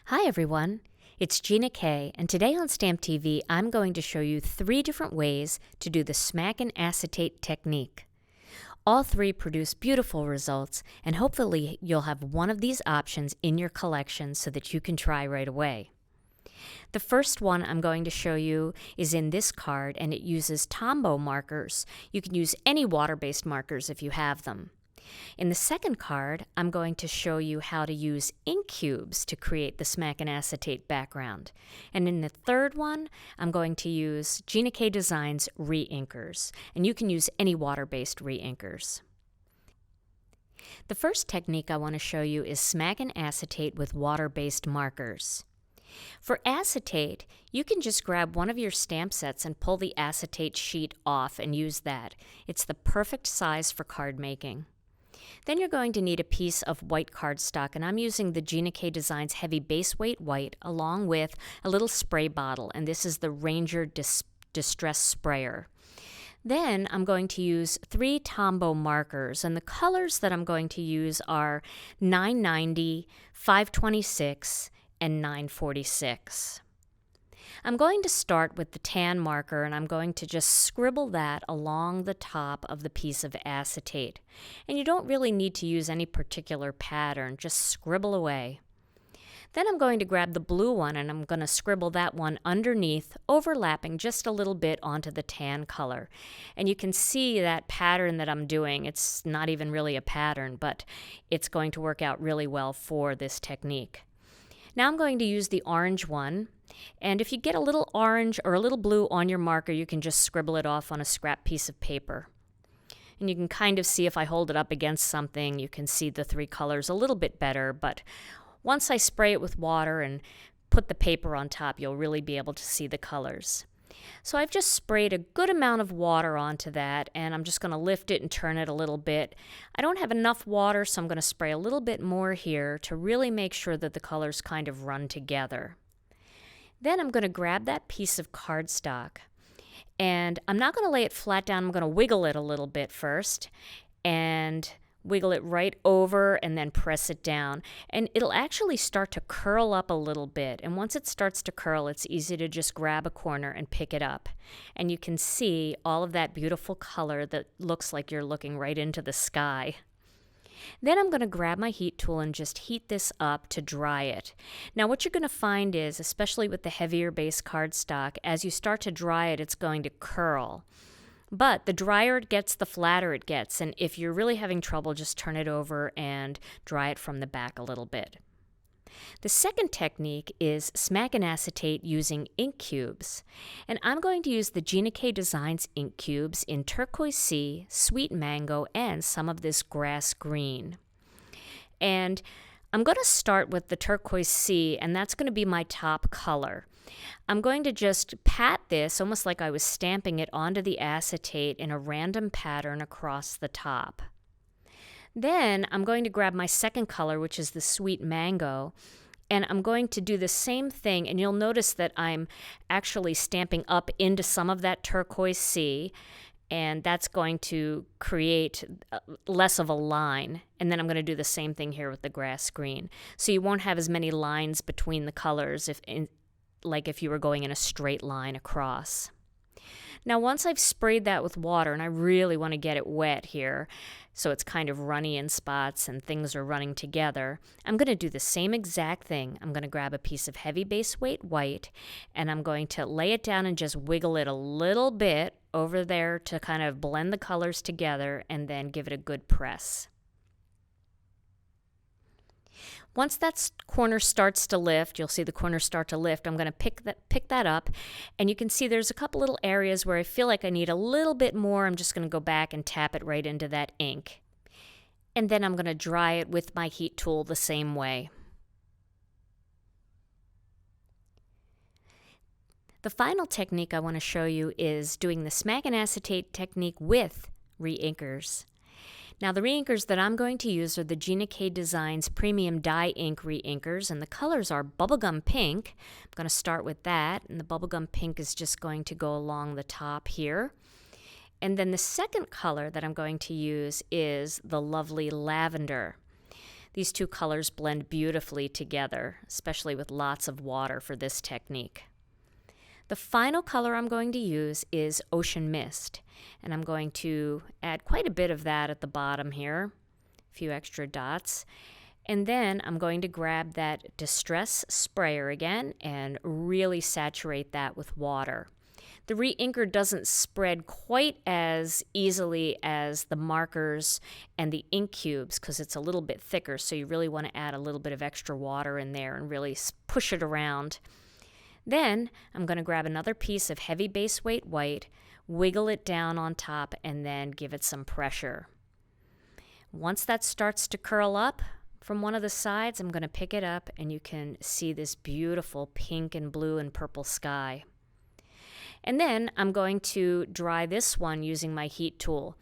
Hi everyone, it's Gina K, and today on Stamp TV I'm going to show you 3 different ways to do the Smackin Acetate Technique. All 3 produce beautiful results, and hopefully you'll have one of these options in your collection so that you can try right away. The first one I'm going to show you is in this card, and it uses Tombow markers. You can use any water-based markers if you have them. In the second card, I'm going to show you how to use ink cubes to create the Smackin Acetate background. And in the third one, I'm going to use Gina K Designs Reinkers. And you can use any water-based reinkers. The first technique I want to show you is Smackin Acetate with water-based markers. For acetate, you can just grab one of your stamp sets and pull the acetate sheet off and use that. It's the perfect size for card making. Then you're going to need a piece of white cardstock, and I'm using the Gina K Designs Heavy Base Weight White along with a little spray bottle, and this is the Reinkers Distress Sprayer. Then I'm going to use 3 Tombow markers, and the colors that I'm going to use are 990, 526, and 946. I'm going to start with the tan marker, and I'm going to just scribble that along the top of the piece of acetate. And you don't really need to use any particular pattern, just scribble away. Then I'm going to grab the blue one, and I'm going to scribble that one underneath, overlapping just a little bit onto the tan color. And you can see that pattern that I'm doing. It's not even really a pattern, but it's going to work out really well for this technique. Now I'm going to use the orange one, and if you get a little orange or a little blue on your marker, you can just scribble it off on a scrap piece of paper. And you can kind of see, if I hold it up against something, you can see the 3 colors a little bit better, but once I spray it with water and put the paper on top, you'll really be able to see the colors. So I've just sprayed a good amount of water onto that, and I'm just going to lift it and turn it a little bit. I don't have enough water, so I'm going to spray a little bit more here to really make sure that the colors kind of run together. Then I'm going to grab that piece of cardstock, and I'm not going to lay it flat down. I'm going to wiggle it a little bit first, and wiggle it right over and then press it down. And it'll actually start to curl up a little bit. And once it starts to curl, it's easy to just grab a corner and pick it up. And you can see all of that beautiful color that looks like you're looking right into the sky. Then I'm going to grab my heat tool and just heat this up to dry it. Now what you're going to find is, especially with the heavier base cardstock, as you start to dry it, it's going to curl. But the drier it gets, the flatter it gets, and if you're really having trouble, just turn it over and dry it from the back a little bit. The second technique is Smackin Acetate using ink cubes, and I'm going to use the Gina K Designs ink cubes in Turquoise Sea, Sweet Mango, and some of this grass green. And I'm going to start with the Turquoise Sea, and that's going to be my top color. I'm going to just pat this, almost like I was stamping it onto the acetate in a random pattern across the top. Then I'm going to grab my second color, which is the Sweet Mango, and I'm going to do the same thing, and you'll notice that I'm actually stamping up into some of that Turquoise Sea, and that's going to create less of a line. And then I'm going to do the same thing here with the grass green. So you won't have as many lines between the colors like if you were going in a straight line across. Now once I've sprayed that with water, and I really want to get it wet here, so it's kind of runny in spots and things are running together, I'm going to do the same exact thing. I'm going to grab a piece of heavy base weight white, and I'm going to lay it down and just wiggle it a little bit over there to kind of blend the colors together, and then give it a good press. Once that corner starts to lift, you'll see the corner start to lift, I'm going to pick that up, and you can see there's a couple little areas where I feel like I need a little bit more. I'm just going to go back and tap it right into that ink. And then I'm going to dry it with my heat tool the same way. The final technique I want to show you is doing the Smackin Acetate technique with reinkers. Now the reinkers that I'm going to use are the Gina K Designs Premium Dye Ink reinkers, and the colors are Bubblegum Pink. I'm going to start with that, and the Bubblegum Pink is just going to go along the top here. And then the second color that I'm going to use is the lovely Lavender. These two colors blend beautifully together, especially with lots of water for this technique. The final color I'm going to use is Ocean Mist, and I'm going to add quite a bit of that at the bottom here, a few extra dots. And then I'm going to grab that Distress sprayer again and really saturate that with water. The Reinker doesn't spread quite as easily as the markers and the ink cubes because it's a little bit thicker, so you really want to add a little bit of extra water in there and really push it around. Then I'm going to grab another piece of heavy base weight white, wiggle it down on top, and then give it some pressure. Once that starts to curl up from one of the sides, I'm going to pick it up and you can see this beautiful pink and blue and purple sky. And then I'm going to dry this one using my heat tool.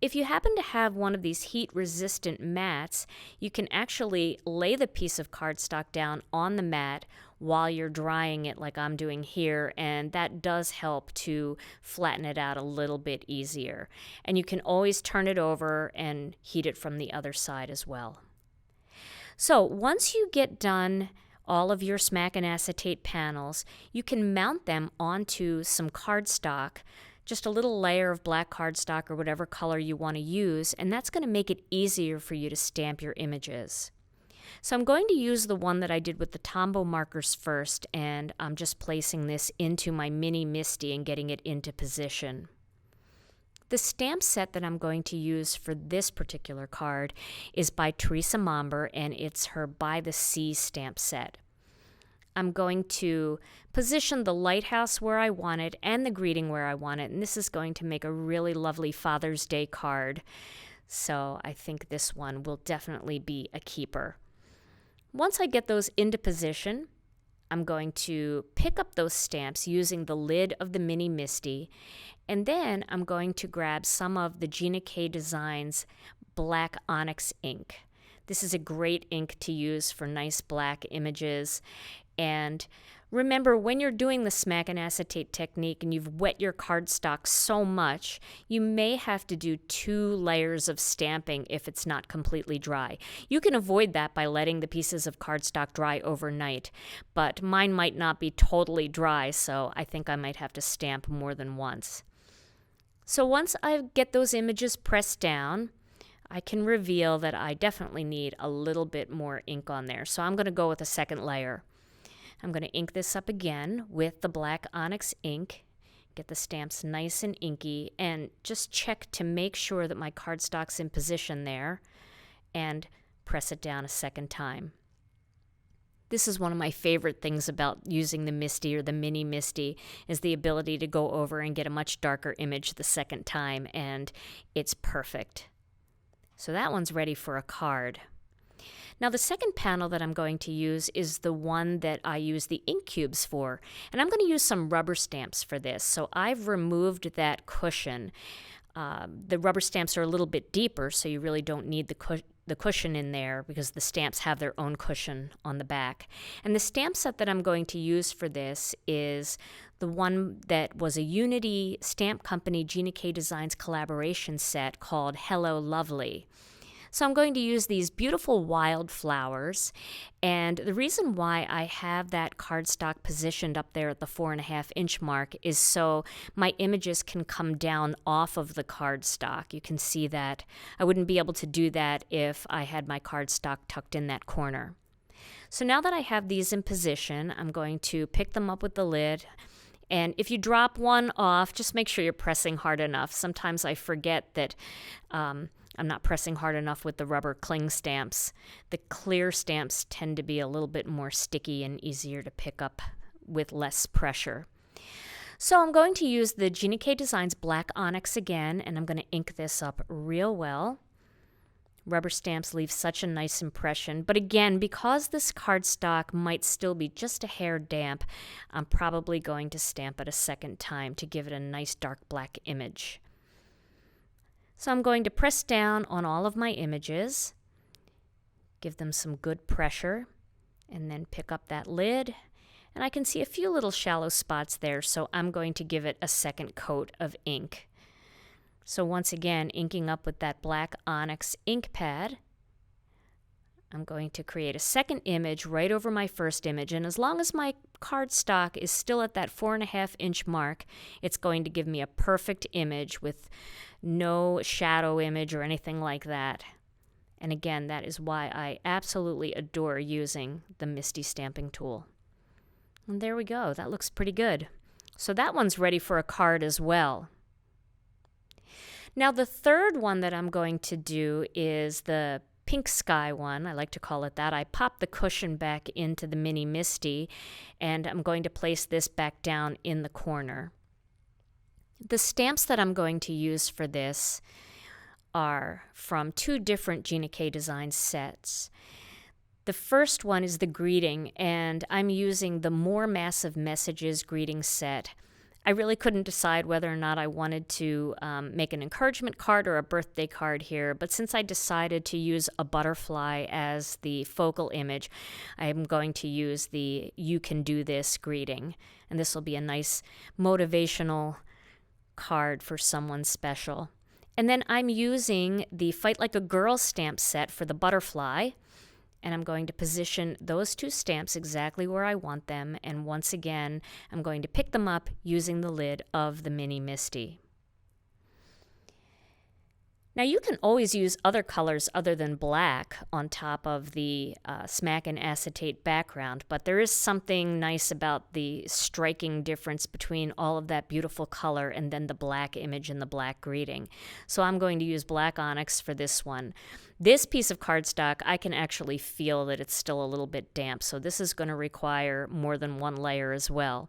If you happen to have one of these heat-resistant mats, you can actually lay the piece of cardstock down on the mat while you're drying it like I'm doing here, and that does help to flatten it out a little bit easier. And you can always turn it over and heat it from the other side as well. So once you get done all of your Smackin Acetate panels, you can mount them onto some cardstock, just a little layer of black cardstock or whatever color you want to use, and that's going to make it easier for you to stamp your images. So I'm going to use the one that I did with the Tombow Markers first, and I'm just placing this into my mini Misti and getting it into position. The stamp set that I'm going to use for this particular card is by Teresa Momber, and it's her By the Sea stamp set. I'm going to position the lighthouse where I want it and the greeting where I want it, and this is going to make a really lovely Father's Day card. So I think this one will definitely be a keeper. Once I get those into position, I'm going to pick up those stamps using the lid of the mini Misti, and then I'm going to grab some of the Gina K Designs black Onyx ink. This is a great ink to use for nice black images. And remember, when you're doing the Smackin Acetate technique and you've wet your cardstock so much, you may have to do 2 layers of stamping if it's not completely dry. You can avoid that by letting the pieces of cardstock dry overnight, but mine might not be totally dry, so I think I might have to stamp more than once. So once I get those images pressed down, I can reveal that I definitely need a little bit more ink on there. So I'm going to go with a second layer. I'm going to ink this up again with the black Onyx ink, get the stamps nice and inky, and just check to make sure that my cardstock's in position there, and press it down a second time. This is one of my favorite things about using the Misti or the mini Misti, is the ability to go over and get a much darker image the second time, and it's perfect. So that one's ready for a card. Now the second panel that I'm going to use is the one that I use the ink cubes for, and I'm going to use some rubber stamps for this. So I've removed that cushion. The rubber stamps are a little bit deeper, so you really don't need the cushion in there because the stamps have their own cushion on the back. And the stamp set that I'm going to use for this is the one that was a Unity Stamp Company Gina K Designs collaboration set called Hello Lovely. So I'm going to use these beautiful wildflowers, and the reason why I have that cardstock positioned up there at the 4.5 inch mark is so my images can come down off of the cardstock. You can see that. I wouldn't be able to do that if I had my cardstock tucked in that corner. So now that I have these in position, I'm going to pick them up with the lid. And if you drop one off, just make sure you're pressing hard enough. Sometimes I forget that I'm not pressing hard enough with the rubber cling stamps. The clear stamps tend to be a little bit more sticky and easier to pick up with less pressure. So I'm going to use the Gina K Designs Black Onyx again, and I'm going to ink this up real well. Rubber stamps leave such a nice impression, but again, because this cardstock might still be just a hair damp, I'm probably going to stamp it a second time to give it a nice dark black image. So I'm going to press down on all of my images, give them some good pressure, and then pick up that lid. And I can see a few little shallow spots there, so I'm going to give it a second coat of ink. So once again, inking up with that black Onyx ink pad, I'm going to create a second image right over my first image, and as long as my cardstock is still at that 4.5-inch mark, it's going to give me a perfect image with no shadow image or anything like that. And again, that is why I absolutely adore using the Misti stamping tool. And there we go. That looks pretty good. So that one's ready for a card as well. Now the third one that I'm going to do is the pink sky one. I like to call it that. I popped the cushion back into the mini Misti, and I'm going to place this back down in the corner. The stamps that I'm going to use for this are from 2 different Gina K Designs sets. The first one is the greeting, and I'm using the More Massive Messages greeting set. I really couldn't decide whether or not I wanted to make an encouragement card or a birthday card here, but since I decided to use a butterfly as the focal image, I'm going to use the You Can Do This greeting, and this will be a nice motivational card for someone special. And then I'm using the Fight Like a Girl stamp set for the butterfly, and I'm going to position those 2 stamps exactly where I want them, and once again, I'm going to pick them up using the lid of the mini Misti. Now you can always use other colors other than black on top of the Smackin Acetate background, but there is something nice about the striking difference between all of that beautiful color and then the black image and the black greeting. So I'm going to use black onyx for this one. This piece of cardstock, I can actually feel that it's still a little bit damp, so this is going to require more than 1 layer as well.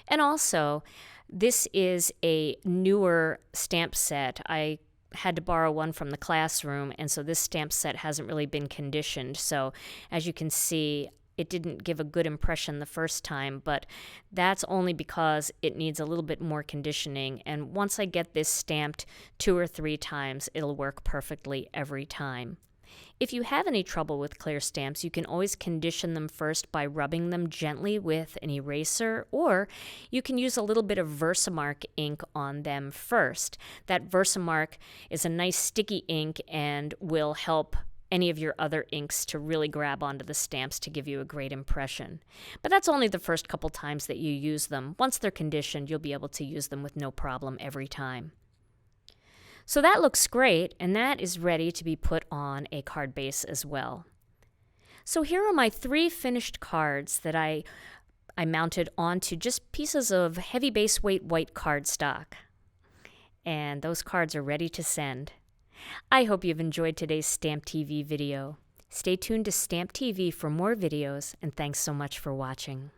And also, this is a newer stamp set. I had to borrow one from the classroom, and so this stamp set hasn't really been conditioned. So as you can see, it didn't give a good impression the first time, but that's only because it needs a little bit more conditioning. And once I get this stamped 2 or 3 times, it'll work perfectly every time. If you have any trouble with clear stamps, you can always condition them first by rubbing them gently with an eraser, or you can use a little bit of Versamark ink on them first. That Versamark is a nice sticky ink and will help any of your other inks to really grab onto the stamps to give you a great impression. But that's only the first couple times that you use them. Once they're conditioned, you'll be able to use them with no problem every time. So that looks great, and that is ready to be put on a card base as well. So here are my 3 finished cards that I mounted onto just pieces of heavy base weight white cardstock. And those cards are ready to send. I hope you've enjoyed today's Stamp TV video. Stay tuned to Stamp TV for more videos, and thanks so much for watching.